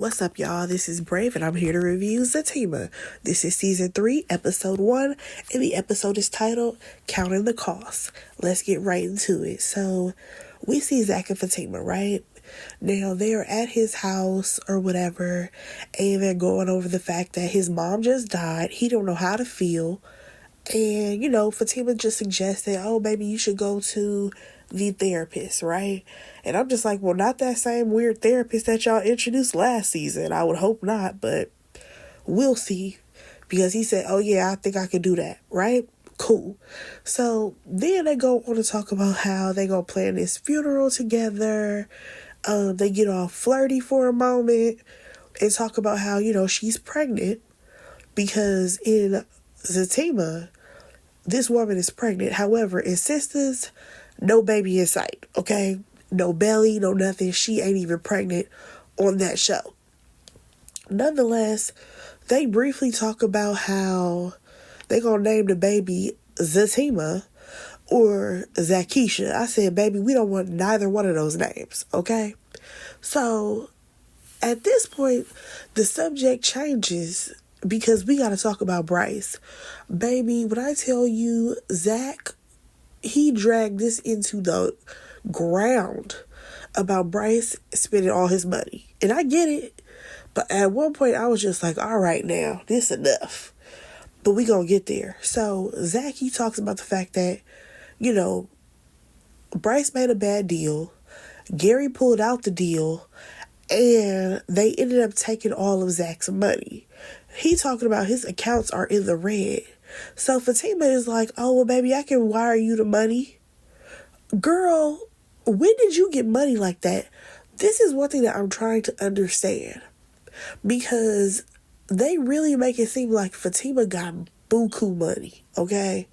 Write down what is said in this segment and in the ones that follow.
What's up, y'all? This is Brave, and I'm here to review Zatima. This is Season 3, Episode 1, and the episode is titled Counting the Cost. Let's get right into it. So, we see Zach and Fatima, right? Now, they're at his house or whatever, and they're going over the fact that his mom just died. He don't know how to feel. And, Fatima just suggested, oh, maybe you should go to the therapist, right? And I'm just like, well, not that same weird therapist that y'all introduced last season. I would hope not, but we'll see. Because he said, oh, yeah, I think I could do that, right? Cool. So then they go on to talk about how they going to plan this funeral together. They get all flirty for a moment and talk about how, she's pregnant because in Zatima, this woman is pregnant. However, in Sisters, no baby in sight, okay? No belly, no nothing. She ain't even pregnant on that show. Nonetheless, they briefly talk about how they gonna name the baby Zatima or Zakisha. I said, baby, we don't want neither one of those names, okay? So, at this point, the subject changes because we got to talk about Bryce. Baby, when I tell you, Zach, he dragged this into the ground about Bryce spending all his money. And I get it. But at one point, I was just like, all right now, this enough. But we gonna get there. So, Zach, he talks about the fact that, Bryce made a bad deal. Gary pulled out the deal. And they ended up taking all of Zach's money. He talking about his accounts are in the red. So Fatima is like, oh, well, baby, I can wire you the money. Girl, when did you get money like that? This is one thing that I'm trying to understand. Because they really make it seem like Fatima got buku money, okay?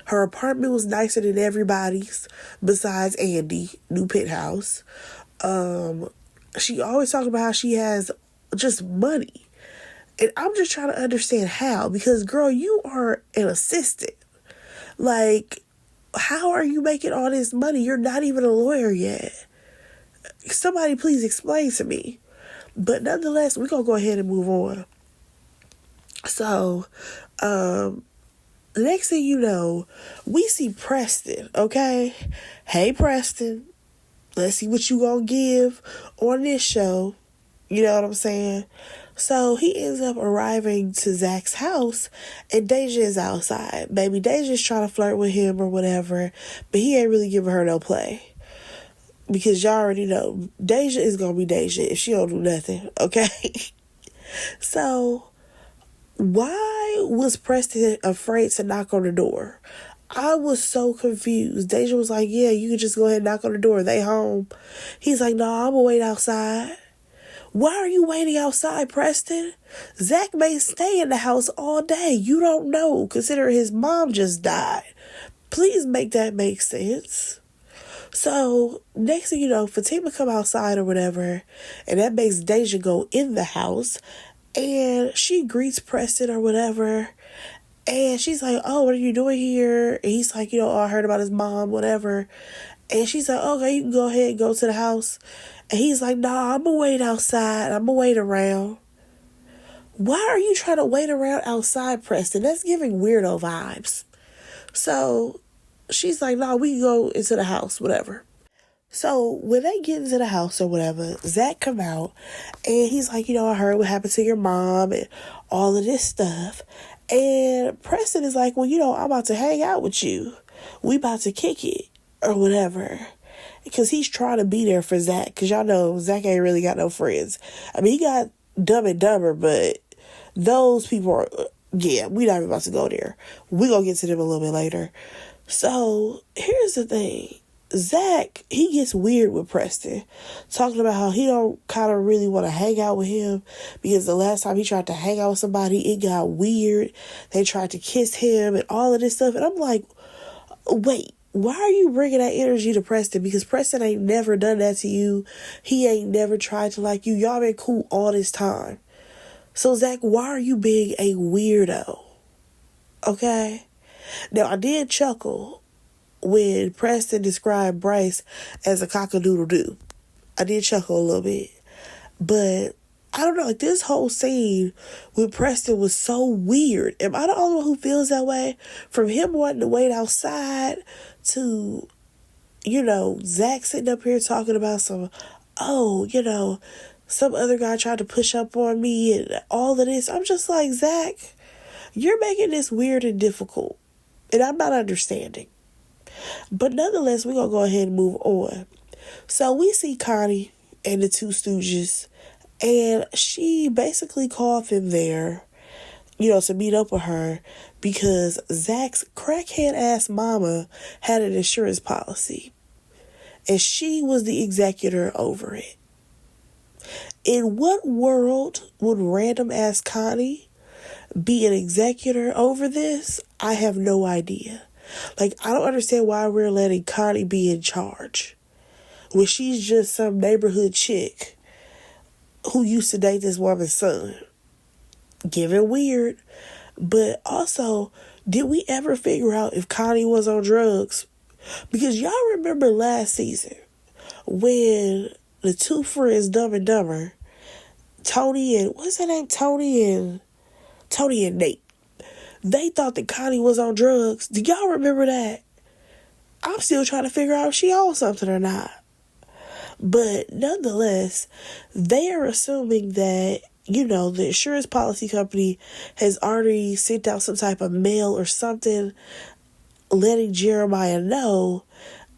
Her apartment was nicer than everybody's besides Andy, new penthouse. She always talks about how she has just money. And I'm just trying to understand how. Because, girl, you are an assistant. Like, how are you making all this money? You're not even a lawyer yet. Somebody please explain to me. But nonetheless, we're going to go ahead and move on. So, next thing you know, we see Preston, okay? Hey, Preston. Let's see what you gonna give on this show. You know what I'm saying? So he ends up arriving to Zach's house and Deja is outside. Baby, Deja's trying to flirt with him or whatever, but he ain't really giving her no play. Because y'all already know, Deja is gonna be Deja if she don't do nothing, okay? So, why was Preston afraid to knock on the door? I was so confused. Deja was like, yeah, you can just go ahead and knock on the door. They home. He's like, no, I'm going to wait outside. Why are you waiting outside, Preston? Zach may stay in the house all day. You don't know, considering his mom just died. Please make that make sense. So, next thing you know, Fatima come outside or whatever, and that makes Deja go in the house, and she greets Preston or whatever. And she's like, oh, what are you doing here? And he's like, oh, I heard about his mom, whatever. And she's like, okay, you can go ahead and go to the house. And he's like, nah, I'm going to wait outside. I'm going to wait around. Why are you trying to wait around outside, Preston? That's giving weirdo vibes. So she's like, nah, we can go into the house, whatever. So when they get into the house or whatever, Zach come out. And he's like, I heard what happened to your mom and all of this stuff. And Preston is like, well, I'm about to hang out with you. We about to kick it or whatever. Because he's trying to be there for Zach. Because y'all know Zach ain't really got no friends. I mean, he got Dumb and Dumber, but those people are, yeah, we not even about to go there. We gonna get to them a little bit later. So, here's the thing. Zach, he gets weird with Preston, talking about how he don't kind of really want to hang out with him because the last time he tried to hang out with somebody, it got weird. They tried to kiss him and all of this stuff. And I'm like, wait, why are you bringing that energy to Preston? Because Preston ain't never done that to you. He ain't never tried to like you. Y'all been cool all this time. So, Zach, why are you being a weirdo? Okay? Now, I did chuckle when Preston described Bryce as a cock-a-doodle-doo. I did chuckle a little bit. But I don't know, like this whole scene with Preston was so weird. Am I the only one who feels that way? From him wanting to wait outside to, Zach sitting up here talking about some other guy tried to push up on me and all of this. I'm just like, Zach, you're making this weird and difficult. And I'm not understanding. But nonetheless, we're going to go ahead and move on. So we see Connie and the two Stooges. And she basically called him there, to meet up with her because Zach's crackhead ass mama had an insurance policy. And she was the executor over it. In what world would random ass Connie be an executor over this? I have no idea. Like, I don't understand why we're letting Connie be in charge when she's just some neighborhood chick who used to date this woman's son. Giving weird. But also, did we ever figure out if Connie was on drugs? Because y'all remember last season when the two friends, Dumb and Dumber, Tony and Nate, they thought that Connie was on drugs. Do y'all remember that? I'm still trying to figure out if she owns something or not. But nonetheless, they are assuming that, the insurance policy company has already sent out some type of mail or something letting Jeremiah know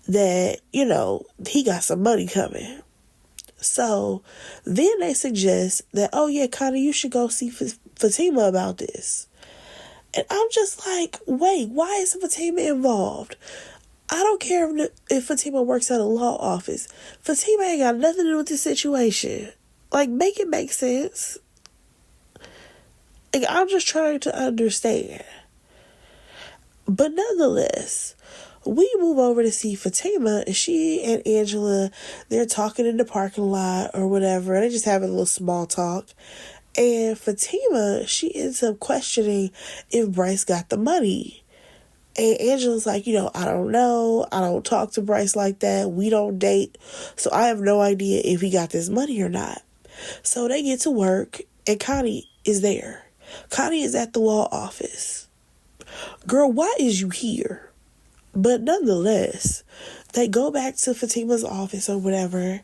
that, he got some money coming. So then they suggest that, oh yeah, Connie, you should go see Fatima about this. And I'm just like, wait, why is Fatima involved? I don't care if Fatima works at a law office. Fatima ain't got nothing to do with this situation. Like, make it make sense. Like, I'm just trying to understand. But nonetheless, we move over to see Fatima, and she and Angela, they're talking in the parking lot or whatever. They're just having a little small talk. And Fatima, she ends up questioning if Bryce got the money. And Angela's like, I don't know. I don't talk to Bryce like that. We don't date. So I have no idea if he got this money or not. So they get to work, and Connie is there. Connie is at the law office. Girl, why is you here? But nonetheless, they go back to Fatima's office or whatever.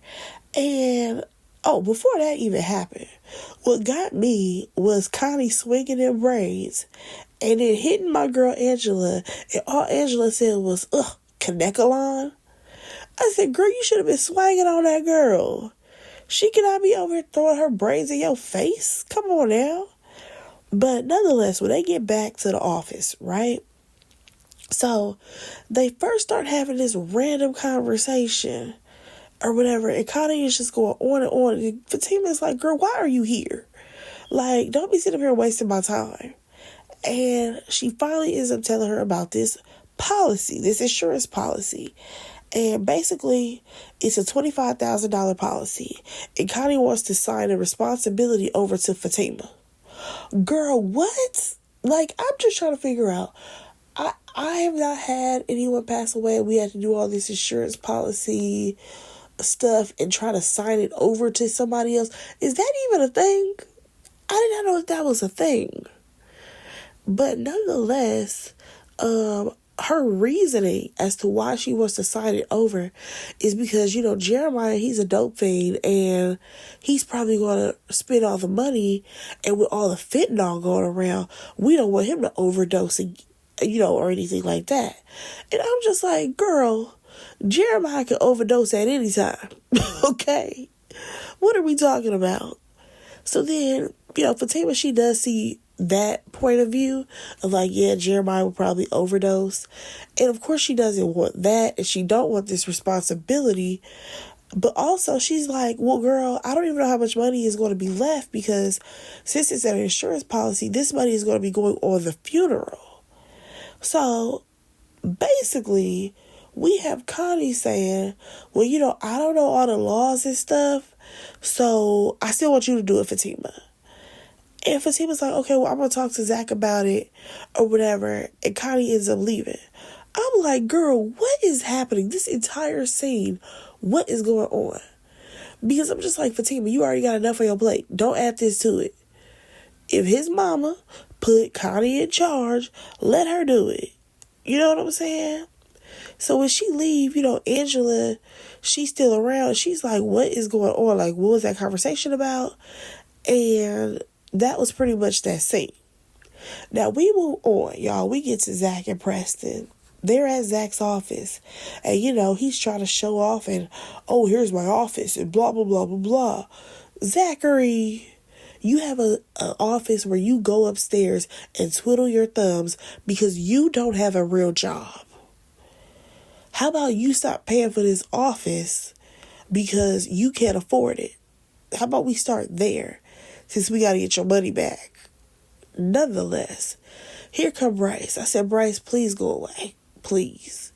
And, before that even happened, what got me was Connie swinging in braids and then hitting my girl Angela. And all Angela said was, Kanekalon? I said, girl, you should have been swinging on that girl. She cannot be over here throwing her braids in your face. Come on now. But nonetheless, when they get back to the office, right? So they first start having this random conversation or whatever. And Connie is just going on and on. And Fatima's like, girl, why are you here? Like, don't be sitting up here wasting my time. And she finally ends up telling her about this policy, this insurance policy. And basically, it's a $25,000 policy. And Connie wants to sign the responsibility over to Fatima. Girl, what? Like, I'm just trying to figure out. I have not had anyone pass away. We had to do all this insurance policy stuff and try to sign it over to somebody else. Is that even a thing? I did not know if that was a thing. But nonetheless, her reasoning as to why she wants to sign it over is because, Jeremiah, he's a dope fiend and he's probably going to spend all the money, and with all the fentanyl going around, we don't want him to overdose, or anything like that. And I'm just like, girl, Jeremiah can overdose at any time. Okay? What are we talking about? So then, Fatima, she does see that point of view of like, yeah, Jeremiah will probably overdose. And of course she doesn't want that, and she don't want this responsibility. But also she's like, well, girl, I don't even know how much money is going to be left, because since it's an insurance policy, this money is going to be going on the funeral. So basically we have Connie saying, well, I don't know all the laws and stuff, so I still want you to do it, Fatima. And Fatima's like, okay, well, I'm going to talk to Zach about it or whatever. And Connie ends up leaving. I'm like, girl, what is happening? This entire scene, what is going on? Because I'm just like, Fatima, you already got enough on your plate. Don't add this to it. If his mama put Connie in charge, let her do it. You know what I'm saying? So when she leave, Angela, she's still around. She's like, what is going on? Like, what was that conversation about? And that was pretty much that scene. Now we move on, y'all. We get to Zach and Preston. They're at Zach's office. And, he's trying to show off and, oh, here's my office and blah, blah, blah, blah, blah. Zachary, you have an office where you go upstairs and twiddle your thumbs because you don't have a real job. How about you stop paying for this office because you can't afford it? How about we start there since we got to get your money back? Nonetheless, here come Bryce. I said, Bryce, please go away. Please.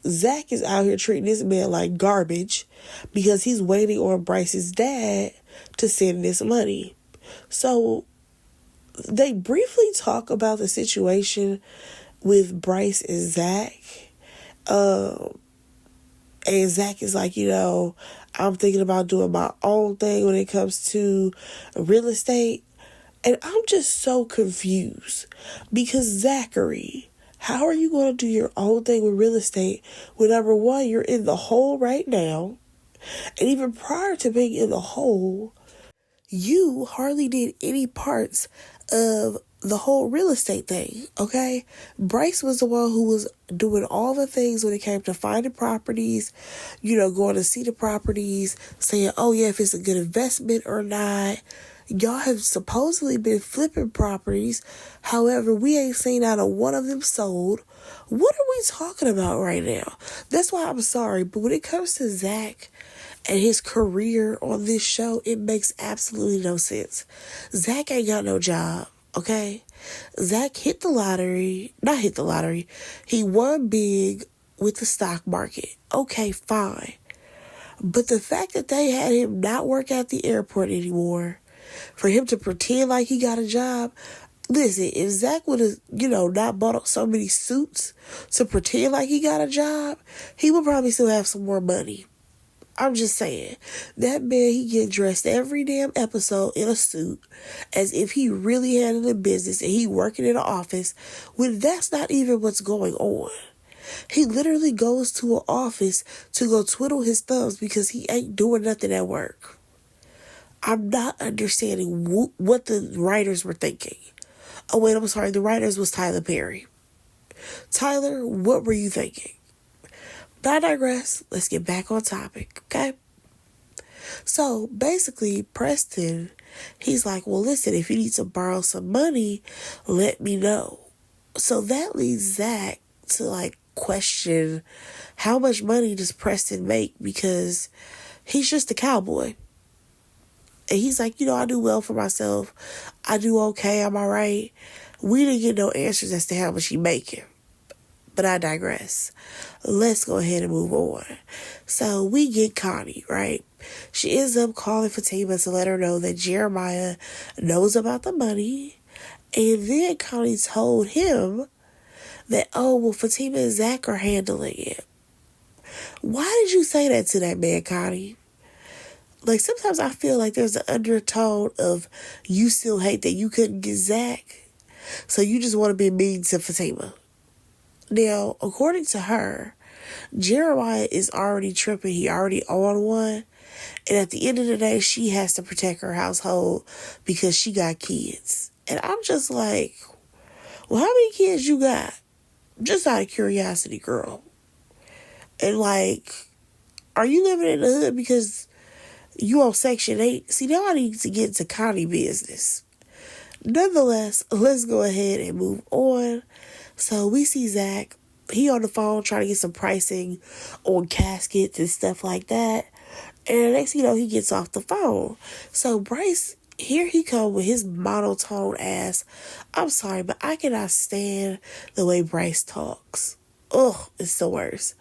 Zach is out here treating this man like garbage because he's waiting on Bryce's dad to send this money. So they briefly talk about the situation with Bryce and Zach. And Zach is like, I'm thinking about doing my own thing when it comes to real estate. And I'm just so confused because Zachary, how are you going to do your own thing with real estate when, number one, you're in the hole right now? And even prior to being in the hole, you hardly did any parts of the whole real estate thing, okay? Bryce was the one who was doing all the things when it came to finding properties, going to see the properties, saying, oh yeah, if it's a good investment or not. Y'all have supposedly been flipping properties. However, we ain't seen out of one of them sold. What are we talking about right now? That's why I'm sorry, but when it comes to Zach and his career on this show, it makes absolutely no sense. Zach ain't got no job, okay? Zach hit the lottery. Not hit the lottery. He won big with the stock market. Okay, fine. But the fact that they had him not work at the airport anymore, for him to pretend like he got a job. Listen, if Zach would have, not bought up so many suits to pretend like he got a job, he would probably still have some more money. I'm just saying. That man, he get dressed every damn episode in a suit as if he really handling business and he working in an office when that's not even what's going on. He literally goes to an office to go twiddle his thumbs because he ain't doing nothing at work. I'm not understanding what the writers were thinking. Oh, wait, I'm sorry. The writers was Tyler Perry. Tyler, what were you thinking? But I digress. Let's get back on topic, okay? So, basically, Preston, he's like, well, listen, if you need to borrow some money, let me know. So that leads Zach to, question how much money does Preston make because he's just a cowboy. And he's like, I do well for myself. I do okay. I'm all right. We didn't get no answers as to how much he making. But I digress. Let's go ahead and move on. So we get Connie, right? She ends up calling Fatima to let her know that Jeremiah knows about the money. And then Connie told him that, Fatima and Zach are handling it. Why did you say that to that man, Connie? Sometimes I feel like there's an undertone of you still hate that you couldn't get Zach, so you just want to be mean to Fatima. Now, according to her, Jeremiah is already tripping. He already on one. And at the end of the day, she has to protect her household because she got kids. And I'm just like, well, how many kids you got? Just out of curiosity, girl. And are you living in the hood because you on Section 8? See, now I need to get into Connie business. Nonetheless, let's go ahead and move on. So we see Zach. He on the phone trying to get some pricing on caskets and stuff like that. And next thing you know, he gets off the phone. So Bryce, here he come with his monotone ass. I'm sorry, but I cannot stand the way Bryce talks. Ugh, it's the worst.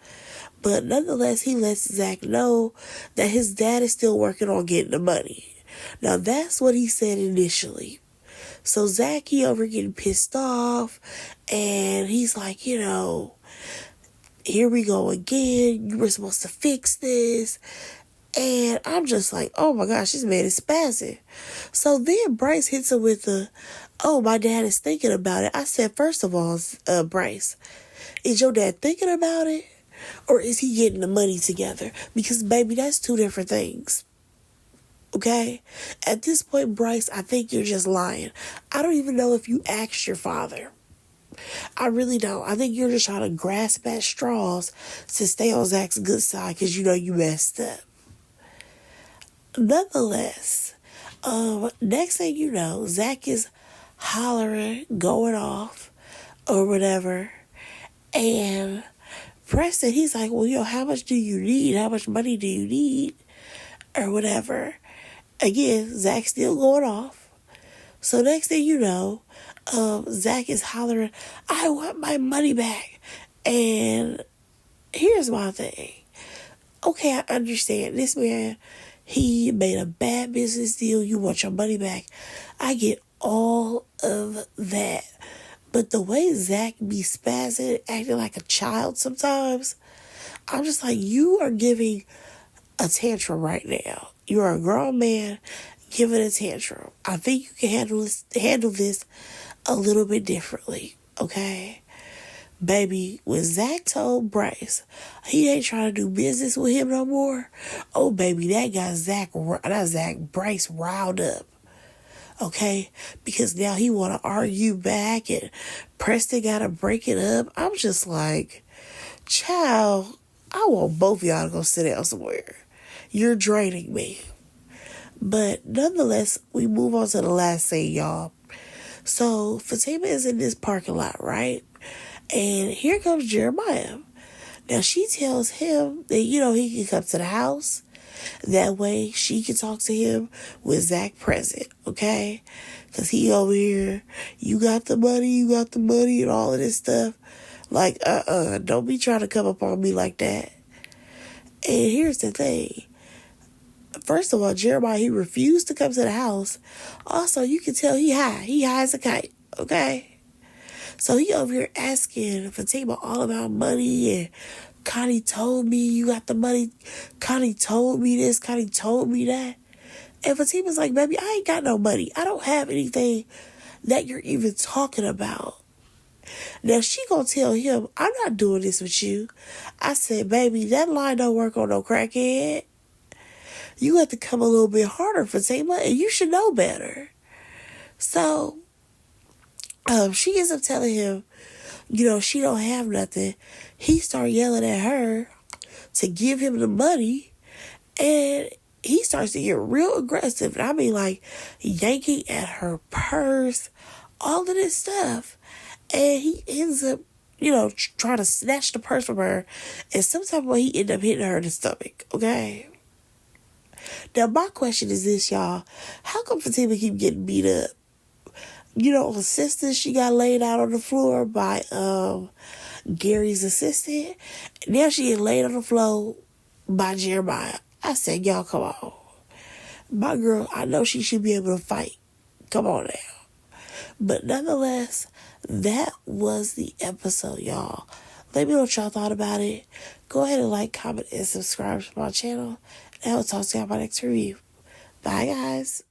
But nonetheless, he lets Zach know that his dad is still working on getting the money. Now, that's what he said initially. So Zach, he over getting pissed off. And he's like, here we go again. You were supposed to fix this. And I'm just like, oh my gosh, this man is spazzing. So then Bryce hits him with the, oh, my dad is thinking about it. I said, first of all, Bryce, is your dad thinking about it? Or is he getting the money together? Because, baby, that's two different things. Okay? At this point, Bryce, I think you're just lying. I don't even know if you asked your father. I really don't. I think you're just trying to grasp at straws to stay on Zach's good side because you know you messed up. Nonetheless, next thing you know, Zach is hollering, going off, or whatever. And Preston, he's like, well, how much do you need? How much money do you need? Or whatever. Again, Zach's still going off. So next thing you know, Zach is hollering, I want my money back. And here's my thing. Okay, I understand. This man, he made a bad business deal. You want your money back. I get all of that. But the way Zach be spazzing, acting like a child sometimes, I'm just like, you are giving a tantrum right now. You're a grown man giving a tantrum. I think you can handle this a little bit differently, okay? Baby, when Zach told Bryce he ain't trying to do business with him no more, oh, baby, that got Bryce riled up. Okay? Because now he want to argue back and Preston got to break it up. I'm just like, child, I want both of y'all to go sit down somewhere. You're draining me. But nonetheless, we move on to the last scene, y'all. So Fatima is in this parking lot, right? And here comes Jeremiah. Now she tells him that, he can come to the house. That way she can talk to him with Zach present, okay? Because he over here, you got the money, and all of this stuff. Like, don't be trying to come up on me like that. And here's the thing. First of all, Jeremiah, he refused to come to the house. Also, you can tell he high. He high as a kite, okay? So he over here asking Fatima all about money and Connie told me you got the money. Connie told me this. Connie told me that. And Fatima's like, baby, I ain't got no money. I don't have anything that you're even talking about. Now, she gonna tell him, I'm not doing this with you. I said, baby, that line don't work on no crackhead. You have to come a little bit harder, Fatima, and you should know better. So, she ends up telling him, she don't have nothing. He started yelling at her to give him the money, and he starts to get real aggressive. And I mean, like, yanking at her purse, all of this stuff. And he ends up, trying to snatch the purse from her. And sometime he end up hitting her in the stomach, okay? Now, my question is this, y'all. How come Fatima keep getting beat up? Her sister, she got laid out on the floor by Gary's assistant. Now she get laid on the floor by Jeremiah. I said, y'all, come on. My girl, I know she should be able to fight. Come on now. But nonetheless, that was the episode, y'all. Let me know what y'all thought about it. Go ahead and like, comment, and subscribe to my channel. And I will talk to y'all about my next review. Bye, guys.